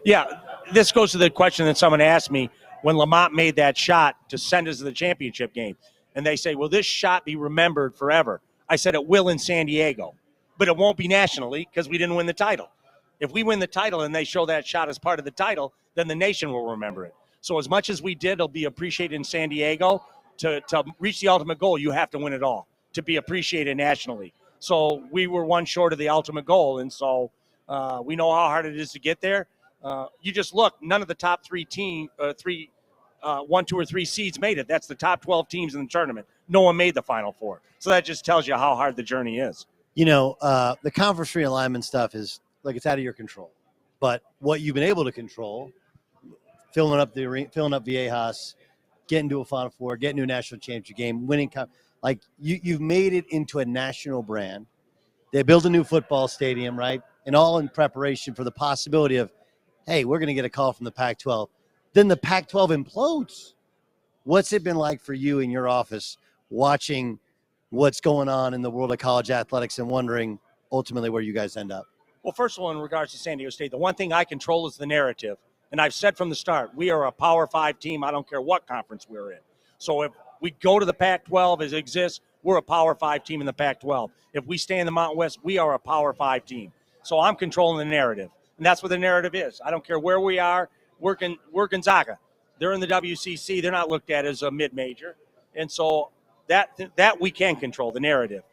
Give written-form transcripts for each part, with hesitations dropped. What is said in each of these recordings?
Yeah, this goes to the question that someone asked me when Lamont made that shot to send us to the championship game. And they say, will this shot be remembered forever? I said it will in San Diego, but it won't be nationally because we didn't win the title. If we win the title and they show that shot as part of the title, then the nation will remember it. So as much as we did, it'll be appreciated in San Diego. To reach the ultimate goal, you have to win it all to be appreciated nationally. So we were one short of the ultimate goal, and so we know how hard it is to get there. You just look; none of the top one, two, or three seeds made it. That's the top 12 teams in the tournament. No one made the Final Four. So that just tells you how hard the journey is. The conference realignment stuff is like it's out of your control. But what you've been able to control, filling up Viejas, getting to a Final Four, getting to a national championship game, winning, you've made it into a national brand. They built a new football stadium, right? And all in preparation for the possibility of, hey, we're going to get a call from the Pac-12. Then the Pac-12 implodes. What's it been like for you in your office watching what's going on in the world of college athletics and wondering ultimately where you guys end up? Well, first of all, in regards to San Diego State, the one thing I control is the narrative. And I've said from the start, we are a Power 5 team. I don't care what conference we're in. So if we go to the Pac-12 as it exists, we're a Power 5 team in the Pac-12. If we stay in the Mountain West, we are a Power 5 team. So I'm controlling the narrative. And that's what the narrative is. I don't care where we are. We're Gonzaga. They're in the WCC. They're not looked at as a mid-major. And so that we can control, the narrative.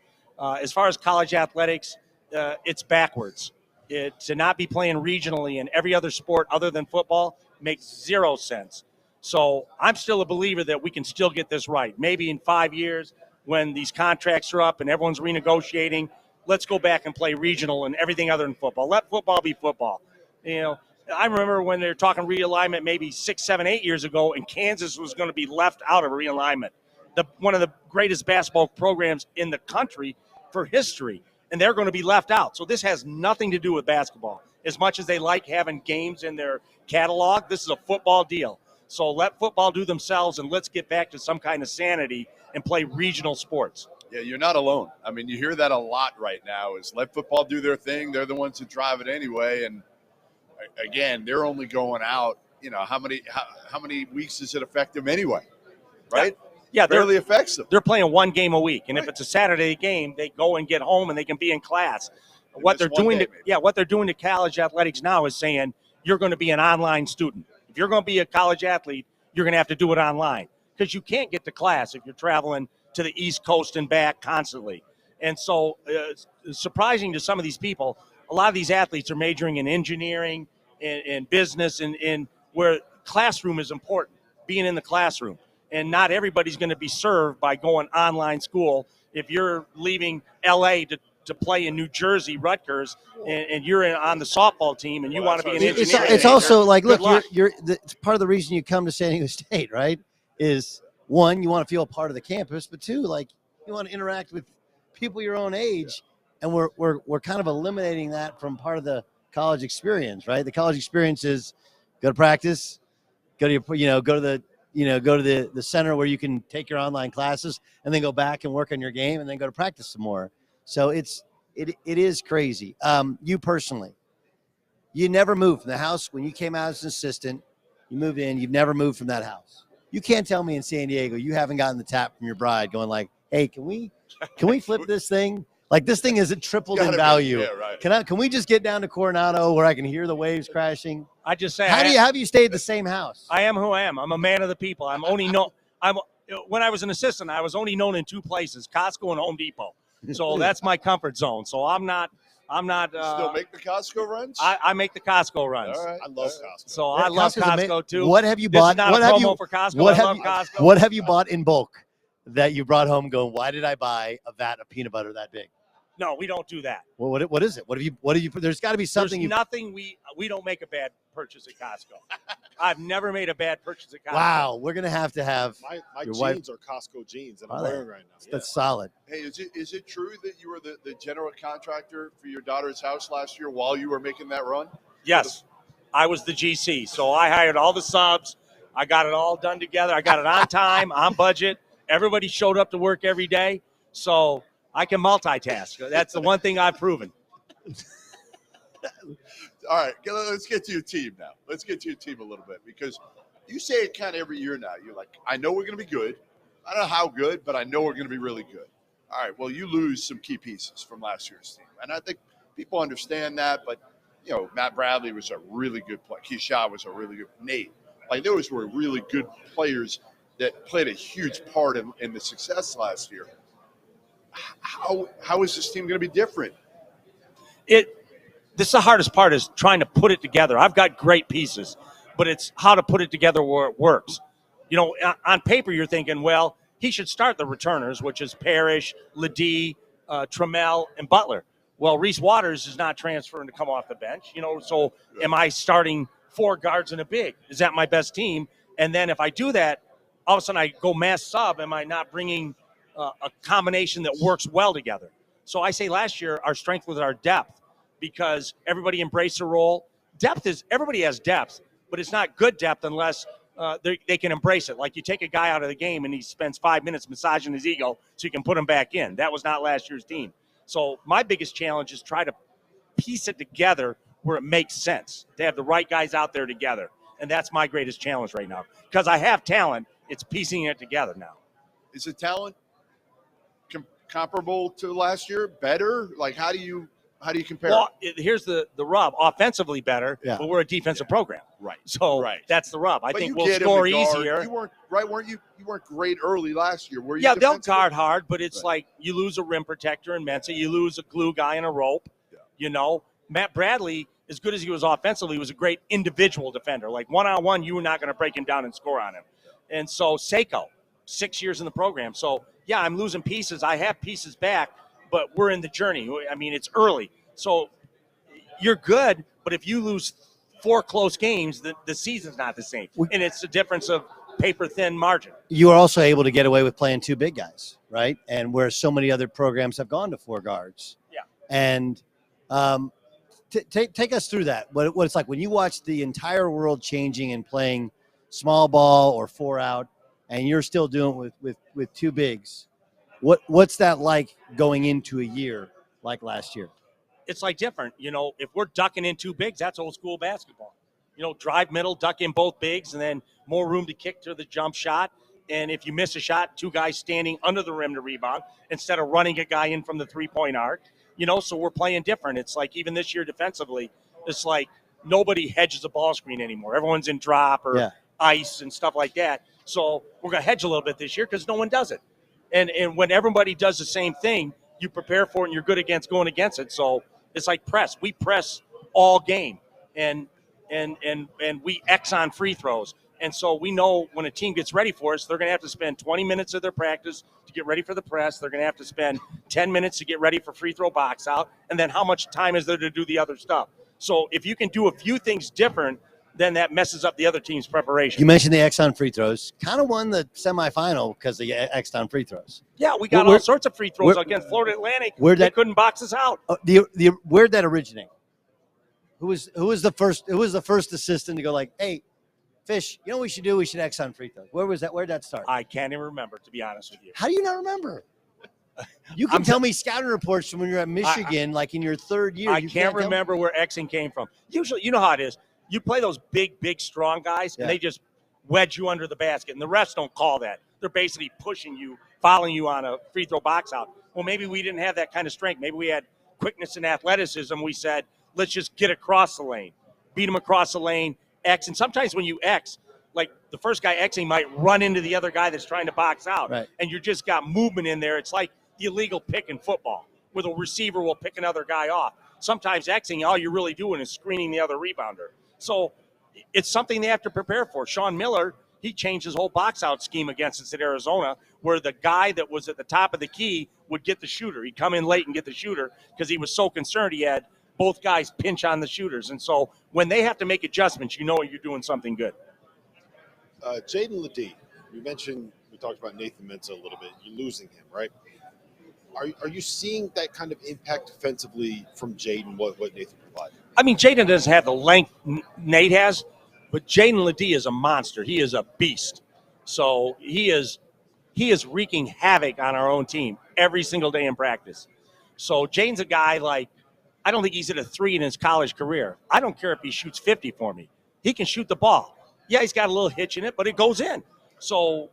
As far as college athletics, it's backwards. To not be playing regionally in every other sport other than football makes zero sense. So I'm still a believer that we can still get this right. Maybe in 5 years when these contracts are up and everyone's renegotiating, let's go back and play regional and everything other than football. Let football be football. I remember when they were talking realignment maybe 6, 7, 8 years ago, and Kansas was going to be left out of realignment. One of the greatest basketball programs in the country for history, and they're going to be left out. So this has nothing to do with basketball. As much as they like having games in their catalog, this is a football deal. So let football do themselves, and let's get back to some kind of sanity and play regional sports. Yeah, you're not alone. I mean, you hear that a lot right now is let football do their thing. They're the ones who drive it anyway. And again, they're only going out, how many weeks does it affect them anyway? Right? Yeah, barely affects them. They're playing one game a week. And if it's a Saturday game, they go and get home and they can be in class. What they're doing to college athletics now is saying you're going to be an online student. If you're going to be a college athlete, you're going to have to do it online because you can't get to class if you're traveling to the East Coast and back constantly. And so surprising to some of these people, a lot of these athletes are majoring in engineering and business and where classroom is important, being in the classroom. And not everybody's going to be served by going online school. If you're leaving L.A. to play in New Jersey, Rutgers, and you're on the softball team and you want to be an engineer. It's also like, look, it's part of the reason you come to San Diego State, right, is, one, you want to feel a part of the campus, but two, like, you want to interact with people your own age. And we're kind of eliminating that from part of the college experience, right? The college experience is go to practice, go to the center where you can take your online classes, and then go back and work on your game, and then go to practice some more. So it is crazy. You personally, you never moved from the house when you came out as an assistant. You moved in. You've never moved from that house. You can't tell me in San Diego you haven't gotten the tap from your bride going like, "Hey, can we flip this thing? Like, this thing isn't tripled in value. Yeah, right. Can we just get down to Coronado where I can hear the waves crashing?" I just say, how have you stayed at the same house? I am who I am. I'm a man of the people. When I was an assistant, I was only known in two places, Costco and Home Depot. So that's my comfort zone. So I'm not. Still make the Costco runs? I make the Costco runs. All right. I love Costco. So I love Costco too. What have you bought? This is not a promo for Costco. I love Costco. What have you bought in bulk that you brought home going, why did I buy a vat of peanut butter that big? No, we don't do that. Well, what is it? What have you? There's got to be something. There's nothing we don't make a bad purchase at Costco. I've never made a bad purchase at Costco. Wow, we're gonna have my your jeans wife. are Costco jeans that I'm wearing right now. That's solid. Hey, is it true that you were the general contractor for your daughter's house last year while you were making that run? Yes, I was the GC. So I hired all the subs. I got it all done together. I got it on time, on budget. Everybody showed up to work every day. So I can multitask. That's the one thing I've proven. All right, let's get to your team now. Let's get to your team a little bit because you say it kind of every year now. You're like, I know we're going to be good. I don't know how good, but I know we're going to be really good. All right, well, you lose some key pieces from last year's team. And I think people understand that, but, Matt Bradley was a really good player. Keith Shaw was a really good Nate. Like, those were really good players that played a huge part in the success last year. How is this team going to be different? This is the hardest part is trying to put it together. I've got great pieces, but it's how to put it together where it works. On paper, you're thinking, well, he should start the returners, which is Parrish, Ledee, Trammell, and Butler. Well, Reese Waters is not transferring to come off the bench, so am I starting 4 guards and a big? Is that my best team? And then if I do that, all of a sudden I go mass sub. Am I not bringing a combination that works well together? So I say last year our strength was our depth because everybody embraced the role. Everybody has depth, but it's not good depth unless they can embrace it. Like you take a guy out of the game and he spends 5 minutes massaging his ego so you can put him back in. That was not last year's team. So my biggest challenge is try to piece it together where it makes sense to have the right guys out there together. And that's my greatest challenge right now. Because I have talent, it's piecing it together now. Is the talent comparable to last year? Better? Like, how do you compare? Well, here's the rub. Offensively better, but we're a defensive program. Right. So that's the rub. I but think we'll score easier. You weren't great early last year, were you? Yeah, they'll guard hard, but it's like you lose a rim protector in Mensah, you lose a glue guy in a rope. Yeah. Matt Bradley, as good as he was offensively, was a great individual defender. Like one-on-one, you were not going to break him down and score on him. And so Seiko, 6 years in the program. So, yeah, I'm losing pieces. I have pieces back, but we're in the journey. I mean, it's early. So you're good, but if you lose 4 close games, the season's not the same. And it's the difference of paper-thin margin. You are also able to get away with playing 2 big guys, right? And where so many other programs have gone to 4 guards. Yeah. And take us through that. What it's like when you watch the entire world changing and playing small ball or 4 out, and you're still doing it with 2 bigs. What's that like going into a year like last year? It's like different. If we're ducking in 2 bigs, that's old school basketball. Drive middle, duck in both bigs, and then more room to kick to the jump shot. And if you miss a shot, 2 guys standing under the rim to rebound instead of running a guy in from the 3-point arc. So we're playing different. It's like even this year defensively, it's like nobody hedges a ball screen anymore. Everyone's in drop or ice and stuff like that. So we're going to hedge a little bit this year because no one does it. And when everybody does the same thing, you prepare for it and you're good against going against it. So it's like press. We press all game and we X on free throws. And so we know when a team gets ready for us, they're going to have to spend 20 minutes of their practice to get ready for the press. They're going to have to spend 10 minutes to get ready for free throw box out. And then how much time is there to do the other stuff? So if you can do a few things different, then that messes up the other team's preparation. You mentioned the X on free throws. Kind of won the semifinal because of the X on free throws. Yeah, we got all sorts of free throws against Florida Atlantic. They couldn't box us out. Where'd that originate? Who was the first assistant to go like, hey, Fish, you know what we should do? We should X on free throws. Where'd that start? I can't even remember, to be honest with you. How do you not remember? You can tell me scouting reports from when you're at Michigan, like in your 3rd year. I can't remember where Xing came from. Usually, you know how it is. You play those big, strong guys, and they just wedge you under the basket, and the rest don't call that. They're basically pushing you, following you on a free throw box out. Well, maybe we didn't have that kind of strength. Maybe we had quickness and athleticism. We said, let's just get across the lane, beat them across the lane, X. And sometimes when you X, like the first guy Xing might run into the other guy that's trying to box out, and you just got movement in there. It's like the illegal pick in football where the receiver will pick another guy off. Sometimes Xing, all you're really doing is screening the other rebounder. So it's something they have to prepare for. Sean Miller, he changed his whole box out scheme against us at Arizona, where the guy that was at the top of the key would get the shooter. He'd come in late and get the shooter because he was so concerned he had both guys pinch on the shooters. And so when they have to make adjustments, you know you're doing something good. Jaden Ledee, we talked about Nathan Mensah a little bit. You're losing him, right? Are you seeing that kind of impact offensively from Jaden, what Nathan provided? I mean, Jaden doesn't have the length Nate has, but Jaden Ledee is a monster. He is a beast. So he is wreaking havoc on our own team every single day in practice. So Jaden's a guy like I don't think he's hit a 3 in his college career. I don't care if he shoots 50 for me. He can shoot the ball. Yeah, he's got a little hitch in it, but it goes in. So,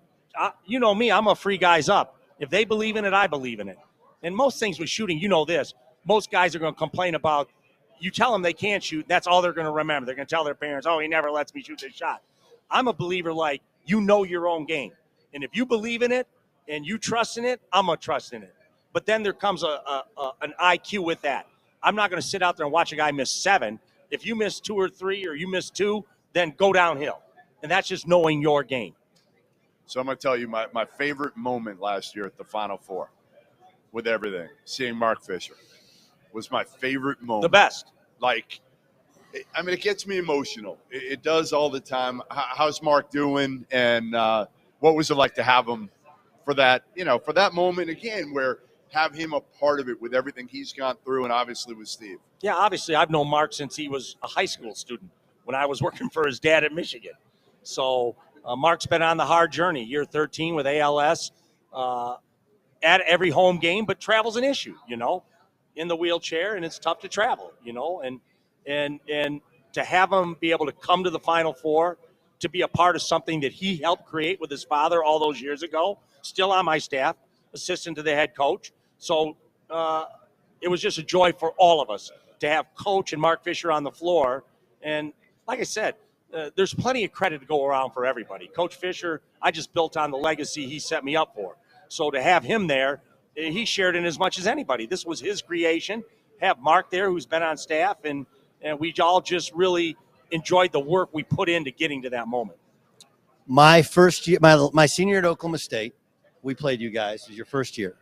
you know me, I'm a free guys up. If they believe in it, I believe in it. And most things with shooting, you know this, most guys are going to complain about, you tell them they can't shoot, that's all they're going to remember. They're going to tell their parents, oh, he never lets me shoot this shot. I'm a believer like, you know your own game. And if you believe in it and you trust in it, I'm going to trust in it. But then there comes an IQ with that. I'm not going to sit out there and watch a guy miss 7. If you miss 2 or 3 or you miss 2, then go downhill. And that's just knowing your game. So I'm going to tell you my favorite moment last year at the Final Four with everything, seeing Mark Fisher was my favorite moment. The best. Like, I mean, it gets me emotional. It does all the time. How's Mark doing? And what was it like to have him for that, for that moment again, where have him a part of it with everything he's gone through and obviously with Steve? Yeah, obviously I've known Mark since he was a high school student when I was working for his dad at Michigan. So Mark's been on the hard journey, year 13 with ALS, at every home game, but travel's an issue, in the wheelchair, and it's tough to travel, and to have him be able to come to the Final Four, to be a part of something that he helped create with his father all those years ago, still on my staff, assistant to the head coach. So it was just a joy for all of us to have Coach and Mark Fisher on the floor. And like I said, there's plenty of credit to go around for everybody. Coach Fisher, I just built on the legacy he set me up for. So to have him there, he shared in as much as anybody. This was his creation. Have Mark there, who's been on staff, and we all just really enjoyed the work we put into getting to that moment. My first year, my senior year at Oklahoma State, we played you guys. It was your first year.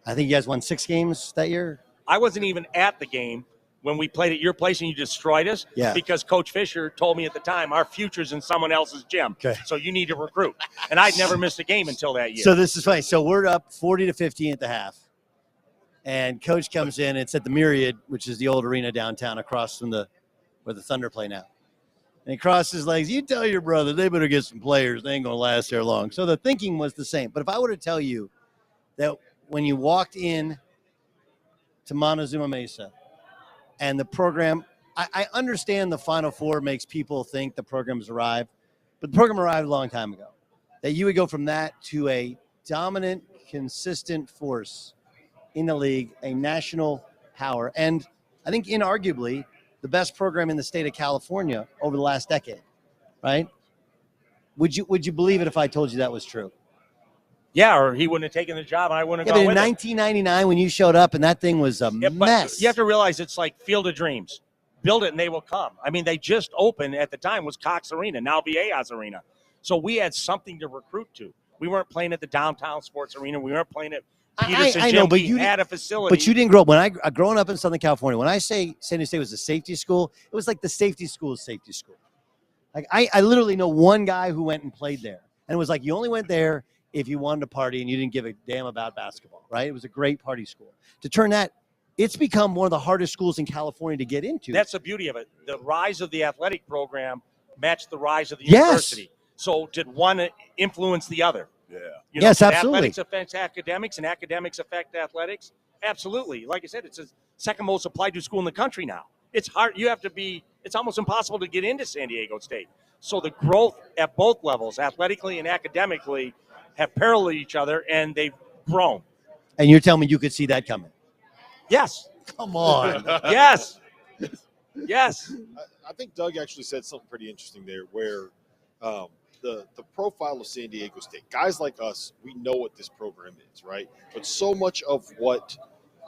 I think you guys won 6 games that year. I wasn't even at the game when we played at your place and you destroyed us. Yeah. Because Coach Fisher told me at the time, our future's in someone else's gym. Okay. So you need to recruit. And I'd never missed a game until that year. So this is funny. So we're up 40-15 at the half. And Coach comes in. It's at the Myriad, which is the old arena downtown across from where the Thunder play now. And he crosses his legs. You tell your brother they better get some players. They ain't going to last there long. So the thinking was the same. But if I were to tell you that when you walked in to Montezuma Mesa and the program, I understand the Final Four makes people think the program's arrived, but the program arrived a long time ago. That you would go from that to a dominant, consistent force in the league, a national power, and I think inarguably the best program in the state of California over the last decade, right? Would you believe it if I told you that was true? Yeah, or he wouldn't have taken the job and I wouldn't have Yeah, gone but in with 1999 when you showed up and that thing was a but mess. you have to realize it's like Field of Dreams. Build it and they will come. I mean, they just opened at the time was Cox Arena, now Viejas Arena. So we had something to recruit to. We weren't playing at the downtown sports arena. We weren't playing at Peterson I Gym. know, but we had a facility. But you didn't grow up. When I growing up in Southern California, when I say San Diego State was a safety school, it was like the safety school's safety school. Like I literally know one guy who went and played there. And it was like you only went there if you wanted to party and you didn't give a damn about basketball, right? It was a great party school. To turn that, it's become one of the hardest schools in California to get into. That's the beauty of it. The rise of the athletic program matched the rise of the Yes. university. So did one influence the other? Yeah. Yes, absolutely. Athletics affects academics and academics affect athletics. Absolutely. Like I said, it's the second most applied to school in the country now. It's hard. It's almost impossible to get into San Diego State. So the growth at both levels, athletically and academically, have paralleled each other, and they've grown. And you're telling me you could see that coming? Yes. Come on. Yes. Yes. I think Doug actually said something pretty interesting there where the profile of San Diego State, guys like us, we know what this program is, right? But so much of what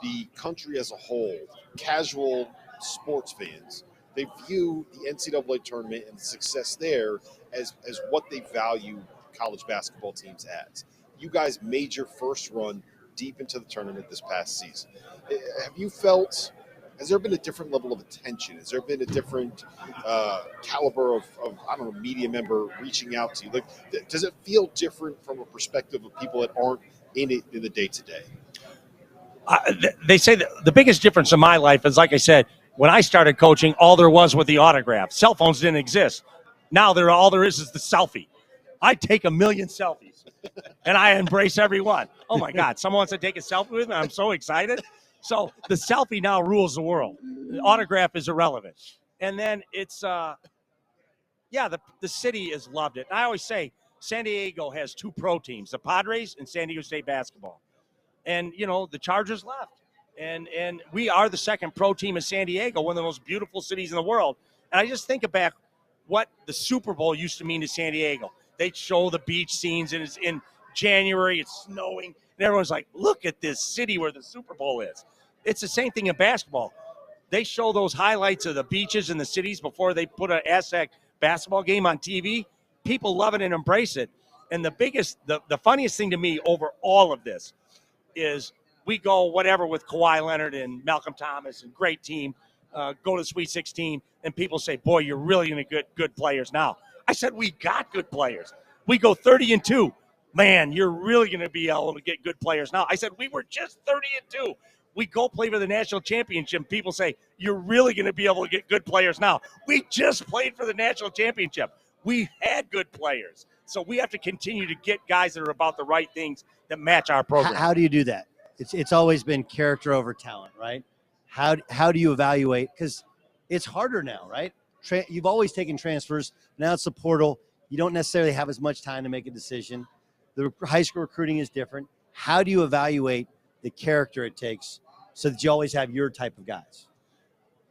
the country as a whole, casual sports fans, they view the NCAA tournament and the success there as what they value college basketball teams as. You guys made your first run deep into the tournament this past season. Have you felt, has there been a different level of attention? Has there been a different caliber of, I don't know, media member reaching out to you? Like, does it feel different from a perspective of people that aren't in it in the day-to-day? They say that the biggest difference in my life is, like I said, when I started coaching, all there was the autograph. Cell phones didn't exist. Now all there is the selfie. I take a million selfies, and I embrace every one. Oh, my God. Someone wants to take a selfie with me. I'm so excited. So the selfie now rules the world. The autograph is irrelevant. And then it's, the city has loved it. And I always say San Diego has two pro teams, the Padres and San Diego State basketball. And, the Chargers left. And we are the second pro team in San Diego, one of the most beautiful cities in the world. And I just think back what the Super Bowl used to mean to San Diego. They'd show the beach scenes, and it's in January, it's snowing, and everyone's like, look at this city where the Super Bowl is. It's the same thing in basketball. They show those highlights of the beaches and the cities before they put an Aztec basketball game on TV. People love it and embrace it. And the funniest thing to me over all of this is we go whatever with Kawhi Leonard and Malcolm Thomas and great team, go to Sweet 16, and people say, boy, you're really going to get good players now. I said, we got good players. We go 30-2. Man, you're really going to be able to get good players now. I said, we were just 30-2. We go play for the national championship. People say, you're really going to be able to get good players now. We just played for the national championship. We had good players. So we have to continue to get guys that are about the right things that match our program. How do you do that? It's always been character over talent, right? How do you evaluate? Because it's harder now, right? You've always taken transfers. Now it's the portal. You don't necessarily have as much time to make a decision. The high school recruiting is different. How do you evaluate the character it takes so that you always have your type of guys?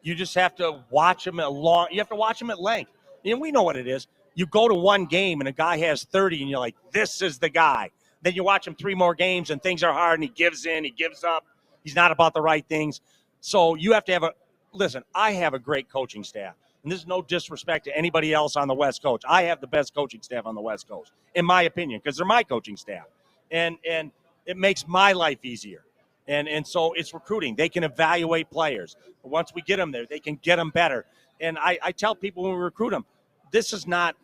You just have to watch them you have to watch them at length. And we know what it is. You go to one game and a guy has 30 and you're like, this is the guy. Then you watch him 3 more games and things are hard and he gives in, he gives up. He's not about the right things. So you have to have listen, I have a great coaching staff. And this is no disrespect to anybody else on the West Coast. I have the best coaching staff on the West Coast, in my opinion, because they're my coaching staff. And it makes my life easier. And so it's recruiting. They can evaluate players. Once we get them there, they can get them better. And I tell people when we recruit them, this is not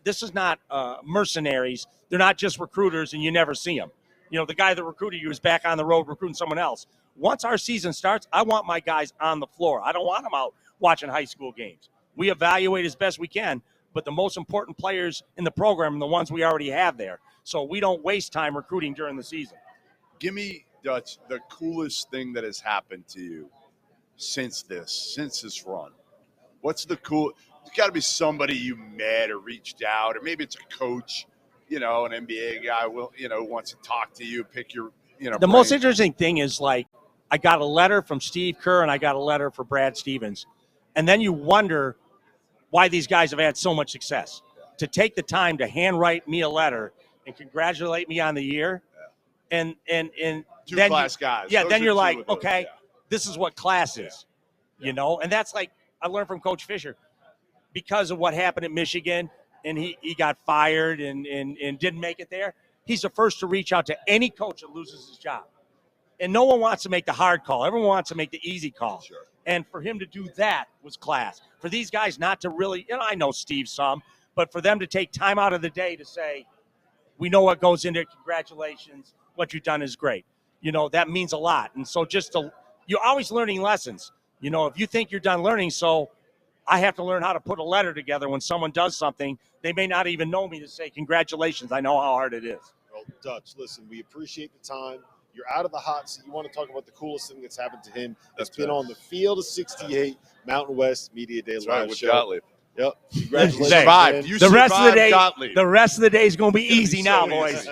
mercenaries. They're not just recruiters and you never see them. The guy that recruited you is back on the road recruiting someone else. Once our season starts, I want my guys on the floor. I don't want them out watching high school games. We evaluate as best we can, but the most important players in the program are the ones we already have there. So we don't waste time recruiting during the season. Give me, Dutch, the coolest thing that has happened to you since this run. What's the cool? There's got to be somebody you met or reached out, or maybe it's a coach, an NBA guy wants to talk to you, pick your, The most interesting thing is, like, I got a letter from Steve Kerr and I got a letter for Brad Stevens. And then you wonder why these guys have had so much success. To take the time to handwrite me a letter and congratulate me on the year. And two then class guys. Yeah, Those then you're two like, of those, okay, yeah. this is what class is, And that's like I learned from Coach Fisher because of what happened at Michigan, and he got fired and didn't make it there. He's the first to reach out to any coach that loses his job. And no one wants to make the hard call. Everyone wants to make the easy call. Sure. And for him to do that was class. For these guys not to really, I know Steve some, but for them to take time out of the day to say, we know what goes into it, congratulations, what you've done is great. That means a lot. And so you're always learning lessons. If you think you're done learning, so I have to learn how to put a letter together when someone does something. They may not even know me to say congratulations. I know how hard it is. Well, Dutch, listen, we appreciate the time. You're out of the hot seat. You want to talk about the coolest thing that's happened to him. It's been on the field of 68, Mountain West Media Day Live with show. Gottlieb. Yep. Congratulations. You survived. The rest of the day, Gottlieb. the rest of the day is going to be easy now, boys.